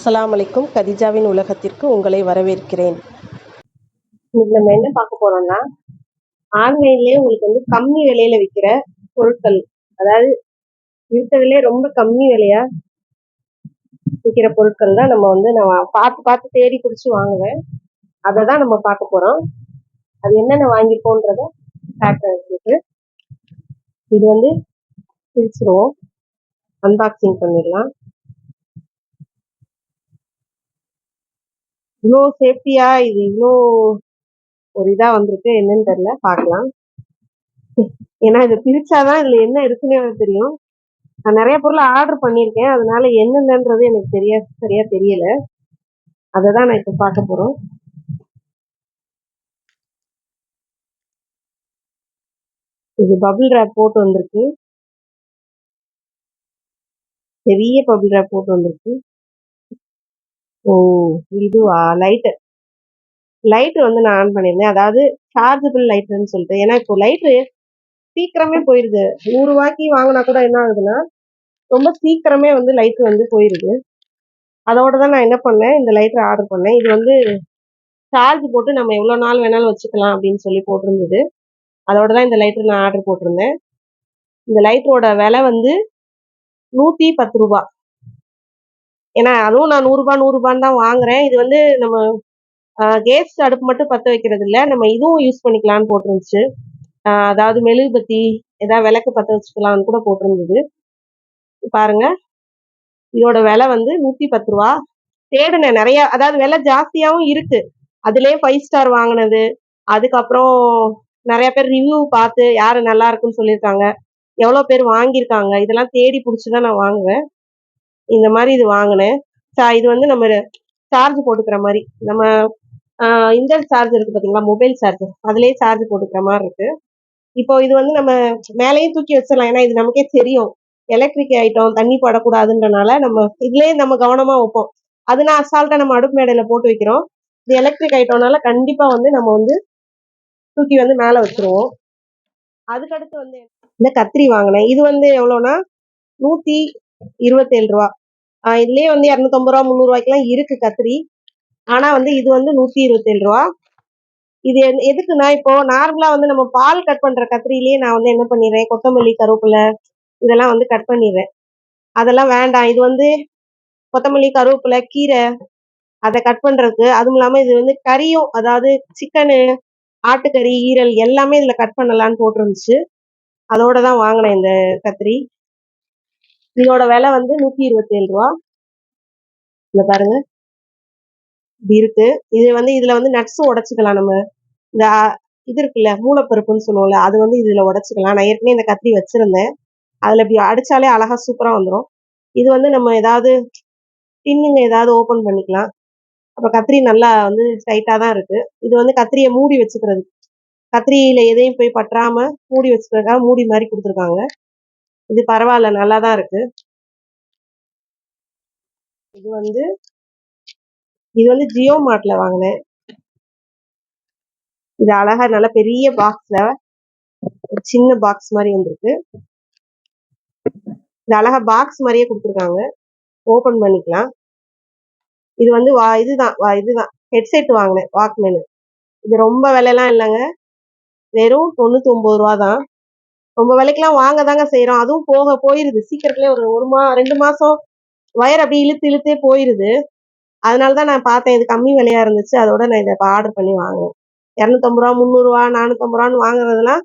அஸ்ஸலாமு அலைக்கும். கதிஜாவின் உலகத்திற்கு உங்களை வரவேற்கிறேன். இன்னைக்கு நம்ம என்ன பார்க்க போறோம்னா, ஆன்லைன்லயே உங்களுக்கு வந்து கம்மி விலையில விற்கிற பொருட்கள், அதாவது இருக்கிறதுலே ரொம்ப கம்மி விலையா விற்கிற பொருட்கள் தான் நான் பார்த்து பார்த்து தேடி பிடிச்சி வாங்குவேன். அதை தான் நம்ம பார்க்க போறோம். அது என்னென்ன வாங்கியிருக்கோன்றத காட்டுறேன் உங்களுக்கு. இது வந்து பிரிச்சிருவோம், அன்பாக்சிங் பண்ணிடலாம். இவ்வளோ சேஃப்டியா இது இவ்வளோ ஒரு இதா வந்திருக்கு, என்னன்னு தெரியல, பார்க்கலாம். ஏன்னா இதை பிரிச்சாதான் இதுல என்ன இருக்குன்னு எனக்கு தெரியும். நான் நிறைய பொருள் ஆர்டர் பண்ணியிருக்கேன், அதனால என்னென்னன்றது எனக்கு சரியா தெரியல. அதை தான் நான் இப்போ பார்க்க போறோம். இது பபிள் ரேப் போட்டு வந்திருக்கு, பெரிய பபிள் ரேப் போட்டு வந்திருக்கு. ஓ, இதுவா? லைட்டு வந்து நான் ஆன் பண்ணியிருந்தேன், அதாவது சார்ஜபிள் லைட்டுன்னு சொல்லிட்டு. ஏன்னா இப்போ லைட்டு சீக்கிரமே போயிருது. 100 ரூபாய்க்கு வாங்கினா கூட என்ன ஆகுதுன்னா, ரொம்ப சீக்கிரமே வந்து லைட்டு வந்து போயிருது. அதோட தான் நான் என்ன பண்ணேன், இந்த லைட்டர் ஆர்டர் பண்ணேன். இது வந்து சார்ஜ் போட்டு நம்ம எவ்வளோ நாள் வேணாலும் வச்சுக்கலாம் அப்படின்னு சொல்லி போட்டிருந்தது. அதோட தான் இந்த லைட்டர் நான் ஆர்டர் போட்டிருந்தேன். இந்த லைட்டரோட விலை வந்து 110 ரூபா. ஏன்னா அதுவும் நான் 100 ரூபான்னு தான் வாங்குறேன். இது வந்து நம்ம கேஸ் அடுப்பு மட்டும் பற்ற வைக்கிறது இல்லை, நம்ம இதுவும் யூஸ் பண்ணிக்கலாம்னு போட்டிருந்துச்சு. அதாவது மெழுகுபத்தி ஏதாவது விளக்கு பற்ற வச்சுக்கலாம்னு கூட போட்டிருந்தது. பாருங்க, இதோட விலை வந்து 110 ரூபா. தேடினேன் நிறைய, அதாவது விலை ஜாஸ்தியாகவும் இருக்கு. அதுலேயே 5 ஸ்டார் வாங்கினது, அதுக்கப்புறம் நிறைய பேர் ரிவ்யூ பார்த்து யாரு நல்லா இருக்குன்னு சொல்லியிருக்காங்க, எவ்வளோ பேர் வாங்கியிருக்காங்க, இதெல்லாம் தேடி பிடிச்சிதான் நான் வாங்குவேன். இந்த மாதிரி இது வாங்கினேன். இது வந்து நம்ம சார்ஜ் போட்டுக்கிற மாதிரி, நம்ம இந்த சார்ஜ் இருக்கு பார்த்தீங்களா, மொபைல் சார்ஜ், அதுலேயே சார்ஜ் போட்டுக்கிற மாதிரி இருக்கு. இப்போ இது வந்து நம்ம மேலேயும் தூக்கி வச்சிடலாம், ஏன்னா இது நமக்கே தெரியும் எலக்ட்ரிக் ஐட்டம் தண்ணி படக்கூடாதுன்றனால நம்ம இதுலேயே நம்ம கவனமா வைப்போம். அது நான் அசால்ட்டா நம்ம அடுப்பு மேடையில போட்டு வைக்கிறோம். இது எலக்ட்ரிக் ஐட்டம்னால கண்டிப்பா வந்து நம்ம வந்து தூக்கி வந்து மேலே வச்சிருவோம். அதுக்கடுத்து வந்து இந்த கத்திரி வாங்கினேன். இது வந்து எவ்வளோனா 127 ரூபா. இதுலயே வந்து 250 ரூபா 300 ரூபாய்க்குலாம் இருக்கு கத்திரி. ஆனா வந்து இது வந்து 127 ரூபா. இது எதுக்குன்னா, இப்போ நார்மலா வந்து நம்ம பால் கட் பண்ற கத்திரிலேயே நான் வந்து என்ன பண்ணிடுறேன், கொத்தமல்லி கருவேப்பிலை இதெல்லாம் வந்து கட் பண்ணிடுறேன். அதெல்லாம் வேண்டாம். இது வந்து கொத்தமல்லி கருவேப்பிலை கீரை அதை கட் பண்றதுக்கு, அதுவும் இல்லாம இது வந்து கறியும், அதாவது சிக்கனு ஆட்டுக்கறி ஈரல் எல்லாமே இதுல கட் பண்ணலான்னு போட்டிருந்துச்சு. அதோட தான் வாங்கினேன் இந்த கத்திரி. இதோட விலை வந்து 127 ரூபா. இங்க பாருங்க, இப்படி இருக்கு. இது வந்து இதுல வந்து நட்ஸும் உடைச்சிக்கலாம். நம்ம இந்த இது இருக்குல்ல, மூலப்பருப்புன்னு சொல்லுவோம்ல, அது வந்து இதுல உடைச்சிக்கலாம். நான் ஏற்கனவே இந்த கத்திரி வச்சிருந்தேன், அதுல இப்படி அடிச்சாலே அழகா சூப்பரா வந்துடும். இது வந்து நம்ம ஏதாவது டின்னுங்க ஏதாவது ஓபன் பண்ணிக்கலாம். அப்ப கத்திரி நல்லா வந்து டைட்டா தான் இருக்கு. இது வந்து கத்திரியை மூடி வச்சுக்கிறது, கத்திரியில எதையும் போய் பற்றாம மூடி வச்சுக்கிறதுக்காக மூடி மாதிரி கொடுத்துருக்காங்க. இது பரவாயில்ல, நல்லா தான் இருக்கு. இது வந்து ஜியோ மார்ட்ல வாங்கினேன். இது அழகா நல்ல பெரிய பாக்ஸ்ல ஒரு சின்ன பாக்ஸ் மாதிரி வந்திருக்கு. இது அழகா பாக்ஸ் மாதிரியே கொடுத்துருக்காங்க, ஓபன் பண்ணிக்கலாம். இது வந்து இதுதான் ஹெட்செட் வாங்கினேன், வாக்மேனு. இது ரொம்ப விலைலாம் இல்லைங்க, வெறும் 99 ரூபா தான். ரொம்ப விலைக்கெல்லாம் வாங்க தாங்க செய்யறோம். அதுவும் போயிருது சீக்கிரத்துலேயே. ஒரு 2 மாசம் வயர் அப்படி இழுத்தே போயிருது. அதனாலதான் நான் பார்த்தேன், இது கம்மி விலையா இருந்துச்சு, அதோட நான் இதை ஆர்டர் பண்ணி வாங்குவேன். 250 ரூபா 300 ரூபா 450 ரூபான்னு வாங்குறதுலாம்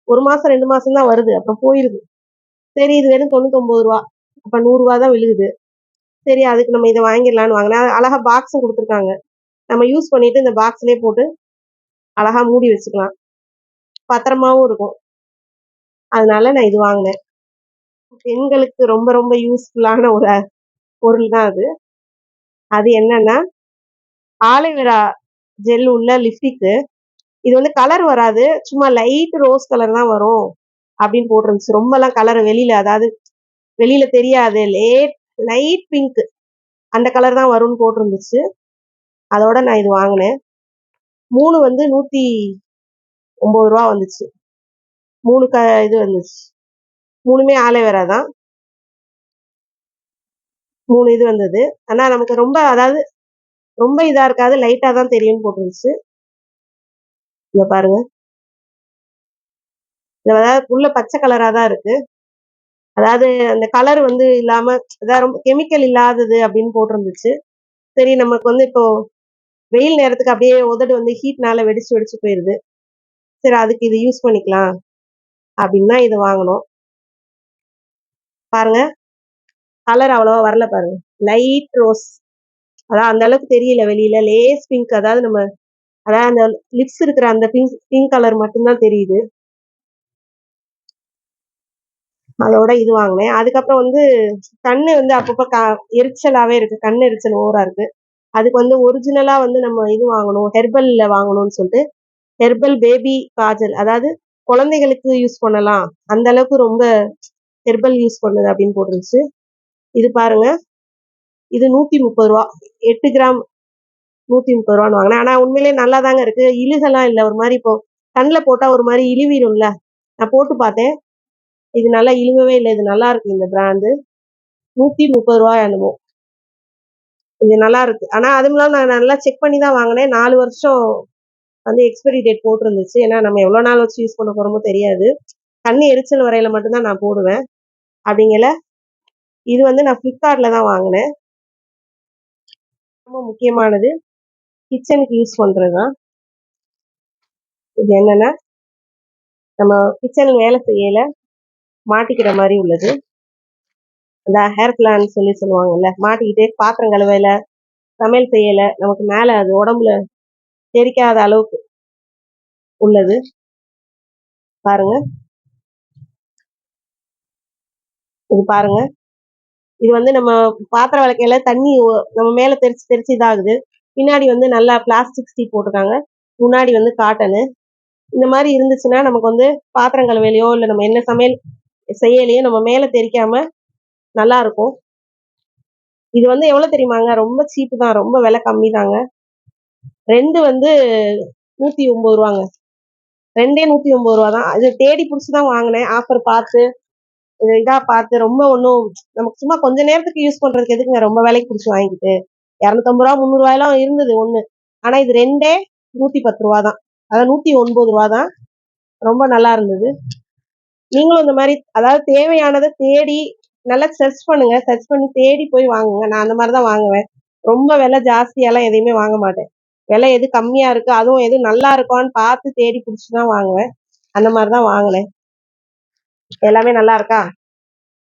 1 மாசம் 2 மாசம் தான் வருது, அப்புறம் போயிருது. சரி, இது வெறும் 99 ரூபா, அப்ப 100 ரூபா தான் விழுகுது. சரி, அதுக்கு நம்ம இதை வாங்கிடலான்னு வாங்கினேன். அழகா பாக்ஸும் கொடுத்துருக்காங்க, நம்ம யூஸ் பண்ணிட்டு இந்த பாக்ஸ்லயே போட்டு அழகா மூடி வச்சுக்கலாம், பத்திரமாவும் இருக்கும். அதனால நான் இது வாங்கினேன். பெண்களுக்கு ரொம்ப ரொம்ப யூஸ்ஃபுல்லான ஒரு பொருள் தான் அது. அது என்னன்னா, ஆலோவேரா ஜெல் உள்ள லிப்ஸ்டிக்கு. இது வந்து கலர் வராது, சும்மா லைட் ரோஸ் கலர் தான் வரும் அப்படின்னு போட்டிருந்துச்சு. ரொம்ப எல்லாம் கலர் வெளியில, அதாவது வெளியில தெரியாது, லைட் பிங்க் அந்த கலர் தான் வரும்னு போட்டிருந்துச்சு. அதோட நான் இது வாங்கினேன். 3 வந்து 109 ரூபா வந்துச்சு. 3 இது வந்துச்சு. 3மே ஆலோவேரா தான். 3 இது வந்தது. ஆனா நமக்கு ரொம்ப அதாவது ரொம்ப இதா இருக்காது. லைட்டா தான் தெரியும்னு போட்டுருந்துச்சு. இங்க பாருங்க. இது அதாவது உள்ள பச்சை கலரா தான் இருக்கு. அதாவது அந்த கலர் வந்து இல்லாம அதாவது ரொம்ப கெமிக்கல் இல்லாதது அப்படின்னு போட்டிருந்துச்சு. சரி நமக்கு வந்து இப்போ வெயில் நேரத்துக்கு அப்படியே உதடு வந்து ஹீட்னால வெடிச்சு வெடிச்சு போயிருது. சரி அதுக்கு இது யூஸ் பண்ணிக்கலாம் அப்படின்னு தான் இது வாங்குனோம். பாருங்க கலர் அவ்வளவா வரல பாருங்க. Light rose. அதான் அந்த அளவுக்கு தெரியல வெளியில. லேஸ் பிங்க் அதாவது நம்ம அதாவது அந்த லிப்ஸ் இருக்கிற அந்த பிங்க் பிங்க் கலர் மட்டும் தான் தெரியுது. அதோட இது வாங்கினேன். அதுக்கப்புறம் வந்து கண்ணு வந்து அப்பப்ப எரிச்சலாவே இருக்கு. கண் எரிச்சல் ஓவரா இருக்கு. அதுக்கு வந்து ஒரிஜினலா வந்து நம்ம இது வாங்கணும். ஹெர்பல்ல வாங்கணும்னு சொல்லிட்டு ஹெர்பல் பேபி காஜல். அதாவது குழந்தைகளுக்கு யூஸ் பண்ணலாம். அந்த அளவுக்கு ரொம்ப ஹெர்பல் யூஸ் பண்ணுது அப்படின்னு போட்டுருந்துச்சு. இது பாருங்க. இது ரூ. 130. 8 கிராம் ரூ. 130 வாங்கினேன். ஆனா உண்மையிலேயே நல்லா தாங்க இருக்கு. இழுகெல்லாம் இல்ல. ஒரு மாரி இப்போ கண்ல போட்டா ஒரு மாரி இழுவிரும்ல. நான் போட்டு பார்த்தேன். இது நல்லா இழுகவே இல்ல. இது நல்லா இருக்கு இந்த பிராண்டு. ரூ. 130 என்னமோ. இது நல்லா இருக்கு. ஆனா அதுவும் இல்லாம நான் நல்லா செக் பண்ணி தான் வாங்கினேன். 4 வருஷம் வந்து எக்ஸ்பைரி டேட் போட்டிருந்துச்சு. ஏன்னா நம்ம எவ்வளோ நாள் வச்சு யூஸ் பண்ண போறோமோ தெரியாது. கண்ணு எரிச்சல் வரையில மட்டும் தான் நான் போடுவேன். அப்படிங்கல இது வந்து நான் Flipkartல தான் வாங்கினேன். ரொம்ப முக்கியமானது கிச்சனுக்கு யூஸ் பண்றது தான். இது என்னன்னா நம்ம கிச்சன் வேலை செய்யல மாட்டிக்கிற மாதிரி உள்ளது. இந்த ஹேர் பிளான் சொல்லுவாங்கல்ல, மாட்டிக்கிட்டே பாத்திரம் கழுவையில சமையல் செய்யல நமக்கு மேல அது உடம்புல தெரிக்காத அளவுக்கு உள்ளது. பாருங்க இது பாருங்க. இது வந்து நம்ம பாத்திரம் விளக்கையில தண்ணி நம்ம மேல தெரிச்சு தெரிச்சு இதாகுது. பின்னாடி வந்து நல்லா பிளாஸ்டிக் ஸ்டீல் போட்டிருக்காங்க. முன்னாடி வந்து காட்டனு. இந்த மாதிரி இருந்துச்சுன்னா நமக்கு வந்து பாத்திரம் கழுவையிலையோ இல்லை நம்ம என்ன சமையல் செய்யலையோ நம்ம மேல தெரிக்காம நல்லா இருக்கும். இது வந்து எவ்வளவு தெரியுமாங்க? ரொம்ப சீப்பு தான். ரொம்ப விலை கம்மி தாங்க. 2 வந்து ரூ. 109. 2 ரூ. 109 தான். இது தேடி புடிச்சு தான் வாங்கினேன். ஆஃபர் பார்த்து இது இதா பார்த்து ரொம்ப ஒன்றும் நமக்கு சும்மா கொஞ்ச நேரத்துக்கு யூஸ் பண்றதுக்கு எதுக்குங்க ரொம்ப விலைக்கு பிடிச்சி வாங்கிட்டு 250 300 இருந்தது ஒண்ணு. ஆனா இது 2 ரூ. 110 தான். அதாவது ரூ. 109 தான். ரொம்ப நல்லா இருந்தது. நீங்களும் இந்த மாதிரி அதாவது தேவையானதை தேடி நல்லா சர்ச் பண்ணுங்க. சர்ச் பண்ணி தேடி போய் வாங்குங்க. நான் அந்த மாதிரி தான் வாங்குவேன். ரொம்ப விலை ஜாஸ்தியெல்லாம் எதையுமே வாங்க மாட்டேன். விலை எது கம்மியா இருக்கு அதுவும் எது நல்லா இருக்கான்னு பார்த்து தேடி பிடிச்சி தான் வாங்குவேன். அந்த மாதிரி தான் வாங்கினேன். எல்லாமே நல்லா இருக்கா?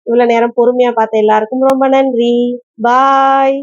இவ்வளவு நேரம் பொறுமையா பார்த்த எல்லாருக்கும் ரொம்ப நன்றி. பாய்.